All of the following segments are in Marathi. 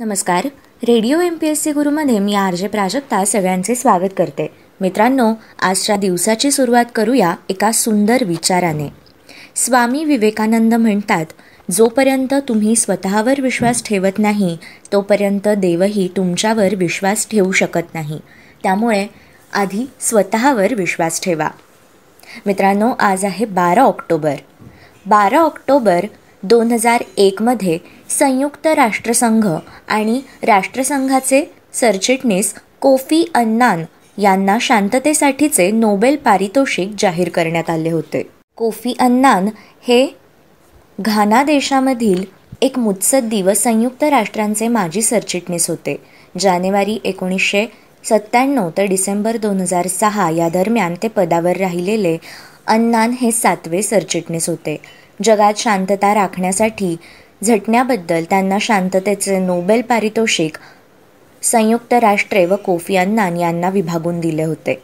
नमस्कार. रेडिओ MPSC गुरुमध्ये मी RJ प्राजक्ता सगळ्यांचे स्वागत करते. मित्रांनो, आजच्या दिवसाची सुरुवात करूया एका सुंदर विचाराने. स्वामी विवेकानंद म्हणतात, जोपर्यंत तुम्ही स्वतःवर विश्वास ठेवत नाही तोपर्यंत देवही तुमच्यावर विश्वास ठेवू शकत नाही. त्यामुळे आधी स्वतःवर विश्वास ठेवा. मित्रांनो, आज आहे 12 ऑक्टोबर. 12 ऑक्टोबर 2001 संयुक्त राष्ट्रसंघ आणि राष्ट्रसंघाचे सरचिटणीस कोफी अन्नान यांना शांततेसाठीचे नोबेल पारितोषिक जाहीर करण्यात आले होते. कोफी अन्नान हे घाना देशामधील एक मुत्सद्दी व संयुक्त राष्ट्रांचे माजी सरचिटणीस होते. जानेवारी 1997 ते डिसेंबर 2006 या दरम्यान ते पदावर राहिलेले अन्नान हे 7वे सरचिटणीस होते. जगात शांतता राखण्यासाठी झटण्याबद्दल त्यांना शांततेचे नोबेल पारितोषिक संयुक्त राष्ट्रे व कोफी अन्नान यांना विभागून दिले होते.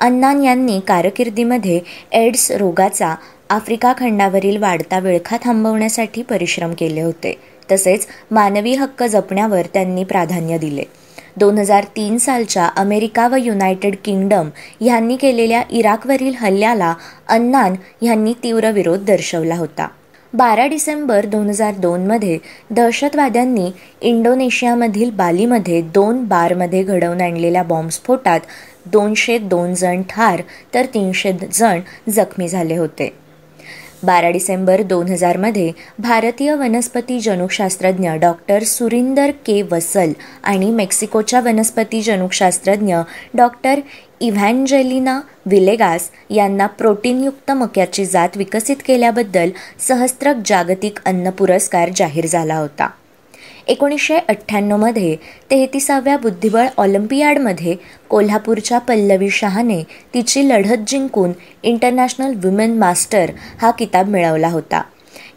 अन्नान यांनी कारकिर्दीमध्ये एड्स रोगाचा आफ्रिका खंडावरील वाढता विळखा थांबवण्यासाठी परिश्रम केले होते. तसेच मानवी हक्क जपण्यावर त्यांनी प्राधान्य दिले. 2003 सालच्या अमेरिका व युनायटेड किंगडम यांनी केलेल्या इराकवरील हल्ल्याला अन्नान यांनी तीव्र विरोध दर्शवला होता. 12 डिसेंबर 2002 दहशतवाद्यांनी इंडोनेशियामधील बालीमध्ये 2 बारमध्ये घडवून आणलेल्या बॉम्बस्फोटात 202 जण ठार तर 300 जण जखमी झाले होते. 12 डिसेंबर 2000 भारतीय वनस्पती जनुकशास्त्रज्ञ डॉक्टर सुरिंदर के वसल आणि मेक्सिकोच्या वनस्पती जनुकशास्त्रज्ञ डॉक्टर इव्हॅन्जेलिना विलेगास यांना प्रोटीनयुक्त मक्याची जात विकसित केल्याबद्दल सहस्त्रक जागतिक अन्न पुरस्कार जाहीर झाला होता. 1998 33व्या बुद्धिबळ ऑलिम्पियाडमध्ये कोल्हापूरच्या पल्लवी शहाने तिची लढत जिंकून इंटरनॅशनल वुमेन मास्टर हा किताब मिळवला होता.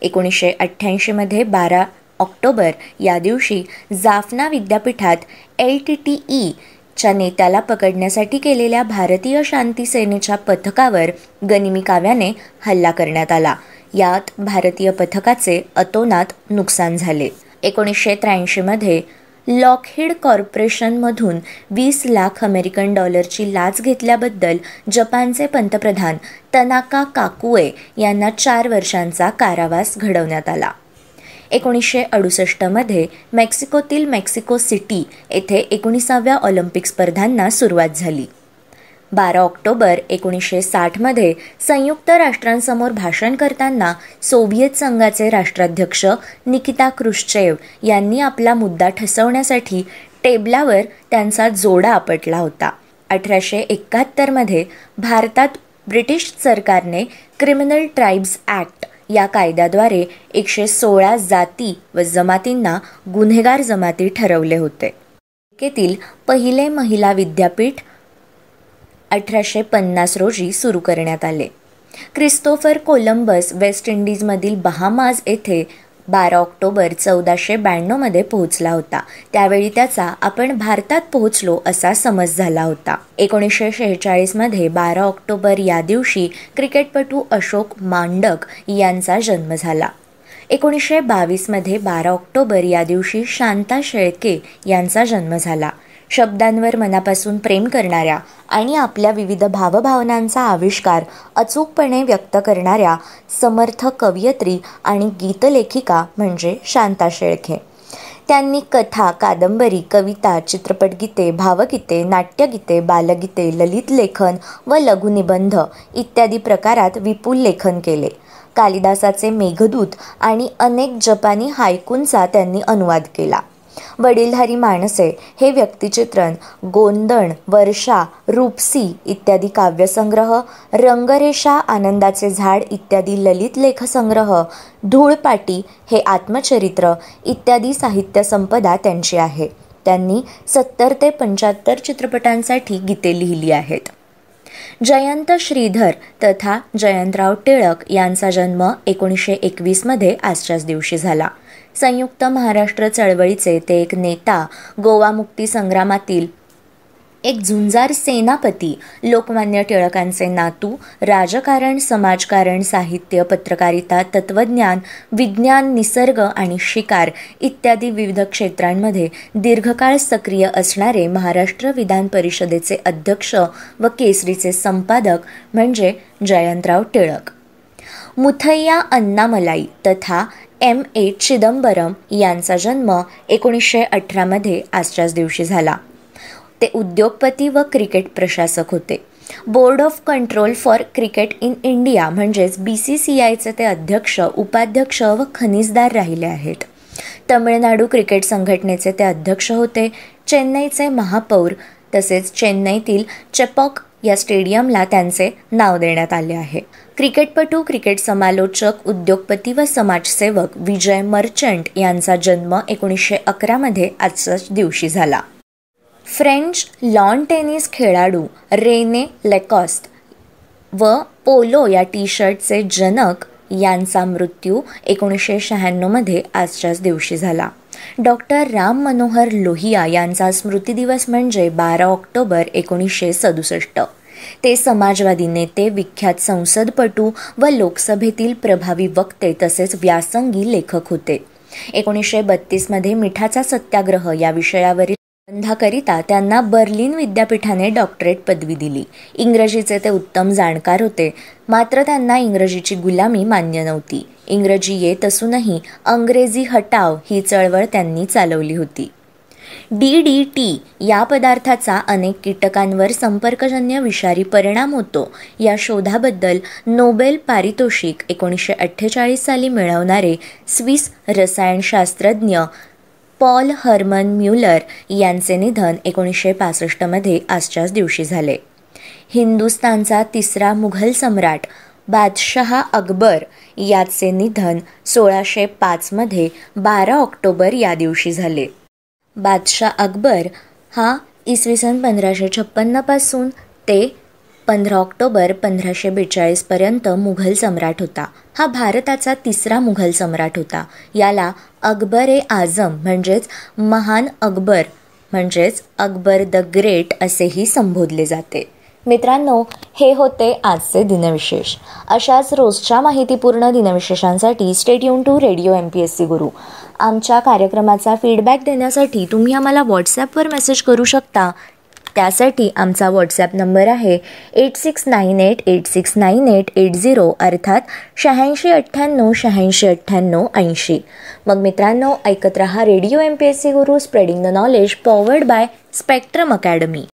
1988 12 ऑक्टोबर या दिवशी जाफना विद्यापीठात LTTE च्या नेत्याला पकडण्यासाठी केलेल्या भारतीय शांती सेनेच्या पथकावर गनिमी काव्याने हल्ला करण्यात आला. यात भारतीय पथकाचे अतोनात नुकसान झाले. 1983 लॉकहीड कॉर्पोरेशनमधून 20 लाख अमेरिकन डॉलरची लाच घेतल्याबद्दल जपानचे पंतप्रधान तनाका काकुए यांना 4 वर्षांचा कारावास घडवण्यात आला. 1968 मेक्सिकोतील मेक्सिको सिटी येथे 19व्या ऑलिम्पिक स्पर्धांना सुरुवात झाली. 12 ऑक्टोबर 1960 संयुक्त राष्ट्रांसमोर भाषण करताना सोव्हिएत संघाचे राष्ट्राध्यक्ष निकिता क्रुश्चेव यांनी आपला मुद्दा ठसवण्यासाठी टेबलावर त्यांचा जोडा आपटला होता. 1871 भारतात ब्रिटिश सरकारने क्रिमिनल ट्राईब्स ॲक्ट या कायद्याद्वारे 116 जाती व जमातींना गुन्हेगार जमाती ठरवले होते. अमेरिकेतील पहिले महिला विद्यापीठ 1850 रोजी सुरू करण्यात आले. क्रिस्तोफर कोलंबस वेस्ट इंडिजमधील बहामाज येथे 12 ऑक्टोबर 1492 पोहोचला होता. त्यावेळी त्याचा आपण भारतात पोहोचलो असा समज झाला होता. 1946 12 ऑक्टोबर या दिवशी क्रिकेटपटू अशोक मांडक यांचा जन्म झाला. 1922 12 ऑक्टोबर या दिवशी शांता शेळके यांचा जन्म झाला. शब्दांवर मनापासून प्रेम करणाऱ्या आणि आपल्या विविध भावभावनांचा आविष्कार अचूकपणे व्यक्त करणाऱ्या समर्थ कवयित्री आणि गीतलेखिका म्हणजे शांता शेळके. त्यांनी कथा, कादंबरी, कविता, चित्रपटगीते, भावगीते, नाट्यगीते, बालगीते, ललित लेखन व लघुनिबंध इत्यादी प्रकारात विपुल लेखन केले. कालिदासाचे मेघदूत आणि अनेक जपानी हायकूंचा त्यांनी अनुवाद केला. वडीलधारी माणसे हे व्यक्तिचित्रण, गोंदण, वर्षा, रूपसी इत्यादी काव्यसंग्रह, रंगरेषा, आनंदाचे झाड इत्यादी ललित लेखसंग्रह, धूळपाटी हे आत्मचरित्र इत्यादी साहित्य संपदा त्यांची आहे. त्यांनी 70 ते 75 चित्रपटांसाठी गीते लिहिली आहेत. जयंत श्रीधर तथा जयंतराव टिळक यांचा जन्म 1921 आजच्याच दिवशी झाला. संयुक्त महाराष्ट्र चळवळीचे ते एक नेता, गोवा मुक्ती संग्रामातील एक झुंजार सेनापती, लोकमान्य टिळकांचे नातू, राजकारण, समाजकारण, साहित्य, पत्रकारिता, तत्त्वज्ञान, विज्ञान, निसर्ग आणि शिकार इत्यादी विविध क्षेत्रांमध्ये दीर्घकाळ सक्रिय असणारे महाराष्ट्र विधान परिषदेचे अध्यक्ष व केसरीचे संपादक म्हणजे जयंतराव टिळक. मुथय्या अण्णामलाई तथा M.A. चिदंबरम यांचा जन्म 1918 आजच्याच दिवशी झाला. ते उद्योगपती व क्रिकेट प्रशासक होते. Board of control for cricket in India म्हणजेच BCCIचे ते अध्यक्ष, उपाध्यक्ष व खनिजदार राहिले आहेत. तमिळनाडू क्रिकेट संघटनेचे ते अध्यक्ष होते. चेन्नईचे महापौर तसेच चेन्नईतील चेपॉक या स्टेडियमला त्यांचे नाव देण्यात आले आहे. क्रिकेटपटू, क्रिकेट समालोचक, उद्योगपती व समाजसेवक विजय मर्चंट यांचा जन्म 1911 आजच्याच दिवशी झाला. फ्रेंच लॉन टेनिस खेळाडू रेने लेकॉस्ट व पोलो या टी-शर्टचे जनक यांचा मृत्यू 1996 आजच्याच दिवशी झाला. डॉक्टर राम मनोहर लोहिया यांचा स्मृतिदिवस म्हणजे 12 ऑक्टोबर 1967. ते समाजवादी नेते, विख्यात संसदपटू व लोकसभेतील प्रभावी वक्ते तसेच व्यासंगी लेखक होते. 1932 मिठाचा सत्याग्रह या विषयावरील निबंधाकरिता त्यांना बर्लिन विद्यापीठाने डॉक्टरेट पदवी दिली. इंग्रजीचे ते उत्तम जाणकार होते, मात्र त्यांना इंग्रजीची गुलामी मान्य नव्हती. इंग्रजी येत असूनही अंग्रेजी हटाव ही चळवळ त्यांनी चालवली होती. DDT या पदार्थाचा अनेक कीटकांवर संपर्कजन्य विषारी परिणाम होतो या शोधाबद्दल नोबेल पारितोषिक 1948 साली मिळवणारे स्विस रसायनशास्त्रज्ञ पॉल हर्मन म्युलर यांचे निधन 1965 आजच्याच दिवशी झाले. हिंदुस्थानचा तिसरा मुघल सम्राट बादशहा अकबर याचे निधन 1605 12 ऑक्टोबर या दिवशी झाले. बादशाह अकबर हा इसवी सन 1556 पासून ते 15 ऑक्टोबर 1542 पर्यंत मुघल सम्राट होता. हा भारताचा तिसरा मुघल सम्राट होता. याला अकबर-ए-आझम म्हणजेच महान अकबर म्हणजेच अकबर द ग्रेट असेही संबोधले जाते. मित्रांनो, हे होते आजचे दिनविशेष. अशाच रोजच्या माहितीपूर्ण दिनविशेषांसाठी stay tune to radio MPSC Guru. आमच्या कार्यक्रमाचा फीडबॅक देण्यासाठी तुम्ही आम्हाला व्हॉट्सॲपवर मेसेज करू शकता. त्यासाठी आमचा व्हॉट्सॲप नंबर आहे 8698869880 अर्थात 8698869880. मग मित्रांनो, ऐकत रहा radio MPSC Guru, spreading the knowledge, powered by spectrum academy.